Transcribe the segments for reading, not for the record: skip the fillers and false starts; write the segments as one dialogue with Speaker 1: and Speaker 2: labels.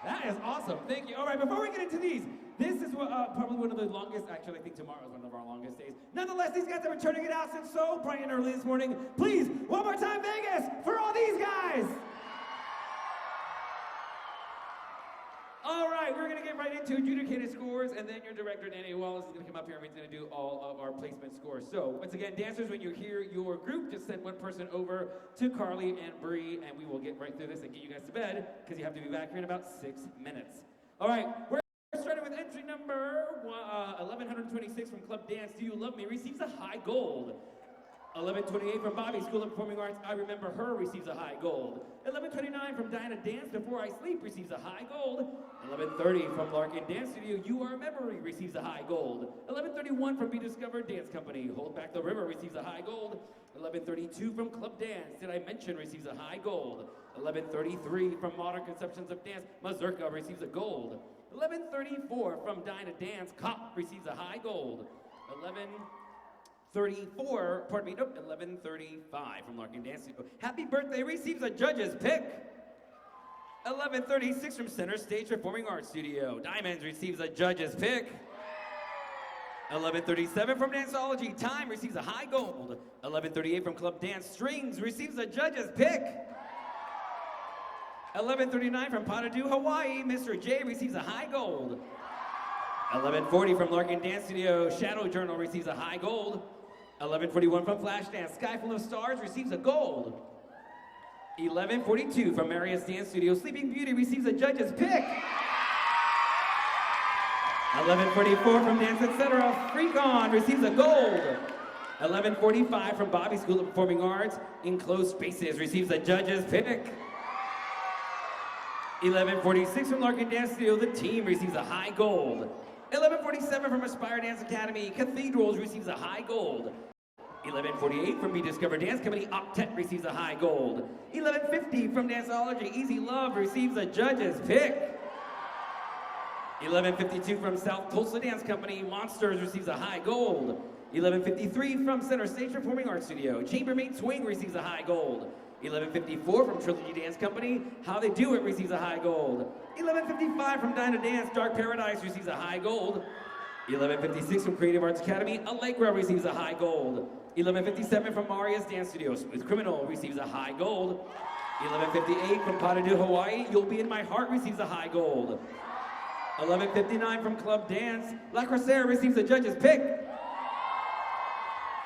Speaker 1: That is awesome. Thank you. All right, before we get into these, this is probably one of the longest, actually, I think tomorrow is one of our longest days. Nonetheless, these guys have been turning it out since so bright and early this morning. Please, one more time, Vegas, for all these guys. All right, we're going to get right into adjudicated scores, and then your director, Danny Wallace, is going to come up here and he's going to do all of our placement scores. So, once again, dancers, when you hear your group, just send one person over to Carly and Bree, and we will get right through this and get you guys to bed, because you have to be back here in about 6 minutes. All right, we're starting with entry number 1126 from Club Dance, Do You Love Me, receives a high gold. 1128 from Bobby, School of Performing Arts, I Remember Her, receives a high gold. 1129 from Dinah Dance, Before I Sleep, receives a high gold. 1130 from Larkin Dance Studio, You Are a Memory, receives a high gold. 1131 from Be Discovered Dance Company, Hold Back the River, receives a high gold. 1132 from Club Dance, Did I Mention, receives a high gold. 1133 from Modern Conceptions of Dance, Mazurka, receives a gold. 1134 from Dinah Dance, Cop, receives a high gold. 1135 from Larkin Dance Studio, Happy Birthday, receives a judge's pick. 1136 from Center Stage Performing Arts Studio, Diamonds, receives a judge's pick. 1137 from Danceology, Time, receives a high gold. 1138 from Club Dance, Strings, receives a judge's pick. 1139 from Potadoo, Hawaii, Mr. J, receives a high gold. 1140 from Larkin Dance Studio, Shadow Journal, receives a high gold. 1141 from Flashdance, Sky Full of Stars, receives a gold. 1142 from Marius Dance Studio, Sleeping Beauty, receives a judge's pick. 1144 from Dance Etc., Freak On, receives a gold. 1145 from Bobby School of Performing Arts, Enclosed Spaces, receives a judge's pick. 1146 from Larkin Dance Studio, The Team, receives a high gold. 1147 from Aspire Dance Academy, Cathedrals, receives a high gold. 1148 from Be Discovered Dance Company, Octet, receives a high gold. 1150 from Danceology, Easy Love, receives a judge's pick. 1152 from South Tulsa Dance Company, Monsters, receives a high gold. 1153 from Center Stage Performing Arts Studio, Chambermaid Swing, receives a high gold. 1154 from Trilogy Dance Company, How They Do It, receives a high gold. 1155 from Dinah Dance, Dark Paradise, receives a high gold. 1156 from Creative Arts Academy, Allegra, receives a high gold. 1157 from Marius Dance Studio, Smooth Criminal, receives a high gold. 1158 from Potadoo, Hawaii, You'll Be in My Heart, receives a high gold. 1159 from Club Dance, La Crusera, receives a judge's pick.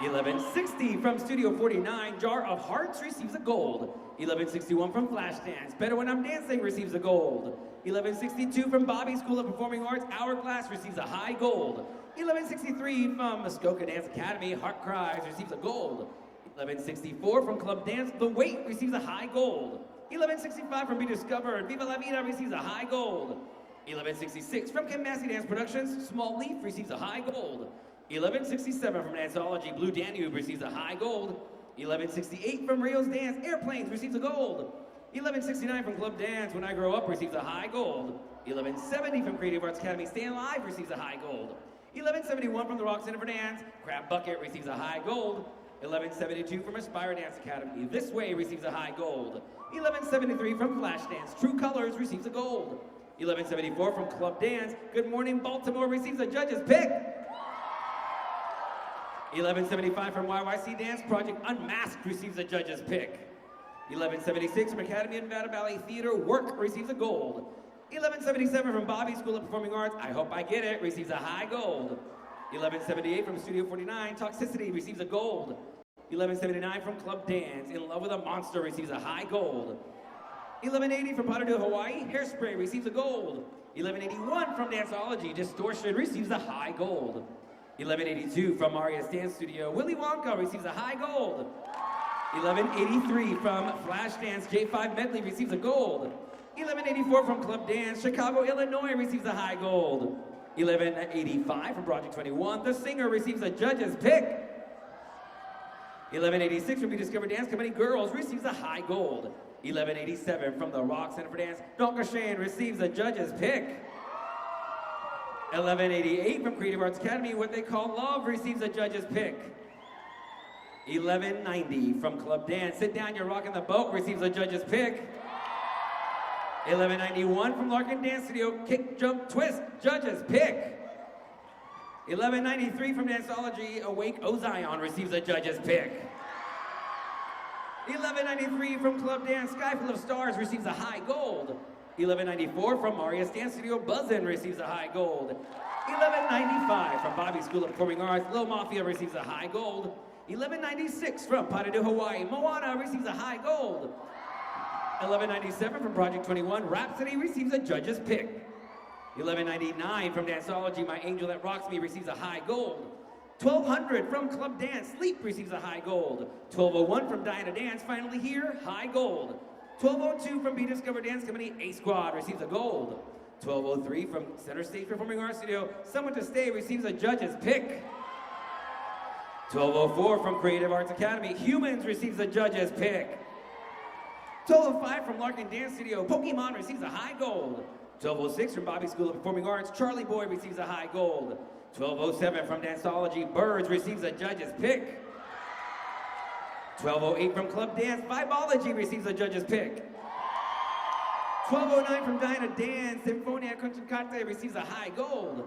Speaker 1: 1160 from Studio 49, Jar of Hearts, receives a gold. 1161 from Flashdance, Better When I'm Dancing, receives a gold. 1162 from Bobby School of Performing Arts, Hourglass, receives a high gold. 1163 from Muskoka Dance Academy, Heart Cries, receives a gold. 1164 from Club Dance, The Wait, receives a high gold. 1165 from Be Discovered, Viva La Vida, receives a high gold. 1166 from Kim Massey Dance Productions, Small Leaf, receives a high gold. 1167 from Danceology, Blue Danube, receives a high gold. 1168 from Rio's Dance, Airplanes, receives a gold. 1169 from Club Dance, When I Grow Up, receives a high gold. 1170 from Creative Arts Academy, Stay Alive, receives a high gold. 1171 from the Rock Center for Dance, Crab Bucket, receives a high gold. 1172 from Aspire Dance Academy, This Way, receives a high gold. 1173 from Flashdance, True Colors, receives a gold. 1174 from Club Dance, Good Morning Baltimore, receives a judge's pick. 1175 from YYC Dance Project, Unmasked, receives a judge's pick. 1176 from Academy of Nevada Ballet Theater, Work, receives a gold. 1177 from Bobby School of Performing Arts, I Hope I Get It, receives a high gold. 1178 from Studio 49, Toxicity, receives a gold. 1179 from Club Dance, In Love with a Monster, receives a high gold. 1180 from Potadoo, Hawaii, Hairspray, receives a gold. 1181 from Danceology, Distortion, receives a high gold. 1182 from Marius Dance Studio, Willy Wonka, receives a high gold. 1183 from Flashdance, J5 Medley, receives a gold. 1184 from Club Dance, Chicago, Illinois, receives a high gold. 1185 from Project 21, The Singer, receives a judge's pick. 1186 from Be Discovered Dance Company, Girls, receives a high gold. 1187 from the Rock Center for Dance, Donka Shane, receives a judge's pick. 1188 from Creative Arts Academy, What They Call Love, receives a judge's pick. 1190 from Club Dance, Sit Down, You're Rocking the Boat, receives a judge's pick. 1191 from Larkin Dance Studio, Kick, Jump, Twist, judges pick. 1193 from Danceology, Awake, O Zion receives a judge's pick. 1193 from Club Dance, Sky Full of Stars receives a high gold. 1194 from Marius Dance Studio, Buzzin' receives a high gold. 1195 from Bobby School of Performing Arts, Low Mafia receives a high gold. 1196 from Padadu, Hawaii, Moana receives a high gold. 1197 from Project 21, Rhapsody receives a judge's pick. 1199 from Danceology, My Angel That Rocks Me receives a high gold. 1200 from Club Dance, Sleep receives a high gold. 1201 from Diana Dance, Finally Here, high gold. 1202 from Be Discovered Dance Company, A Squad receives a gold. 1203 from Center Stage Performing Arts Studio, Someone to Stay receives a judge's pick. 1204 from Creative Arts Academy, Humans receives a judge's pick. 1205 from Larkin Dance Studio, Pokemon receives a high gold. 1206 from Bobby School of Performing Arts, Charlie Boy receives a high gold. 1207 from Danceology, Birds receives a judge's pick. 1208 from Club Dance, Vibology receives a judge's pick. 1209 from Diana Dance, Symphonia Concerte receives a high gold.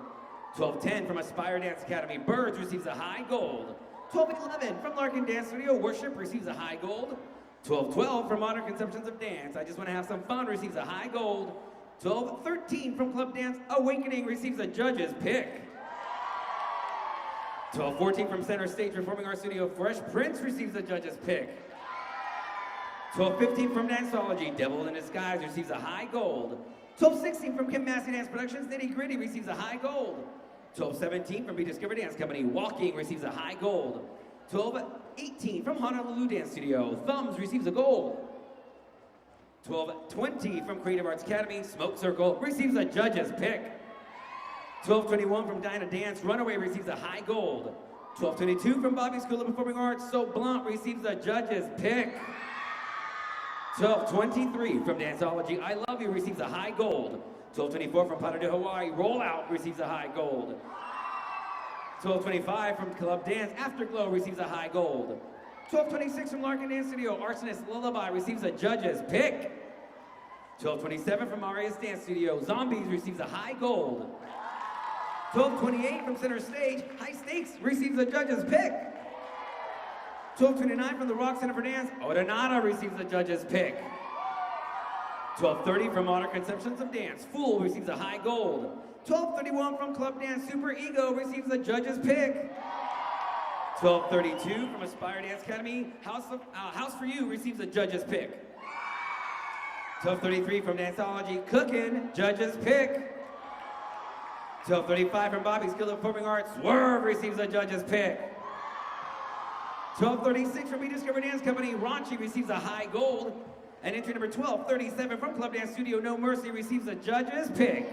Speaker 1: 1210 from Aspire Dance Academy, Birds receives a high gold. 1211 from Larkin Dance Studio, Worship receives a high gold. 1212 from Modern Conceptions of Dance, I Just Want to Have Some Fun receives a high gold. 1213 from Club Dance, Awakening receives a judge's pick. 1214 from Center Stage Performing Arts Studio, Fresh Prince receives a judge's pick. 1215 from Danceology, Devil in Disguise receives a high gold. 1216 from Kim Massey Dance Productions, Nitty Gritty receives a high gold. 1217 from Be Discovered Dance Company, Walking receives a high gold. 1218 from Honolulu Dance Studio, Thumbs receives a gold. 1220 from Creative Arts Academy, Smoke Circle receives a judge's pick. 1221 from Diana Dance, Runaway receives a high gold. 1222 from Bobby School of Performing Arts, So Blunt receives a judge's pick. 1223 from Danceology, I Love You receives a high gold. 1224 from Padadu, Hawaii, Rollout receives a high gold. 1225 from Club Dance, Afterglow receives a high gold. 1226 from Larkin Dance Studio, Arsonist Lullaby receives a judge's pick. 1227 from Marius Dance Studio, Zombies receives a high gold. 1228 from Center Stage, High Stakes receives a judge's pick. 1229 from the Rock Center for Dance, Odonata receives a judge's pick. 1230 from Modern Conceptions of Dance, Fool receives a high gold. 1231 from Club Dance, Super Ego receives a judge's pick. 1232 from Aspire Dance Academy, House for You receives a judge's pick. 1233 from Danceology, Cookin', judge's pick. 1235 from Bobby School of Performing Arts, Swerve receives a judge's pick. 1236 from Be Discovered Dance Company, Raunchy receives a high gold. And entry number 1237 from Club Dance Studio, No Mercy receives a judge's pick.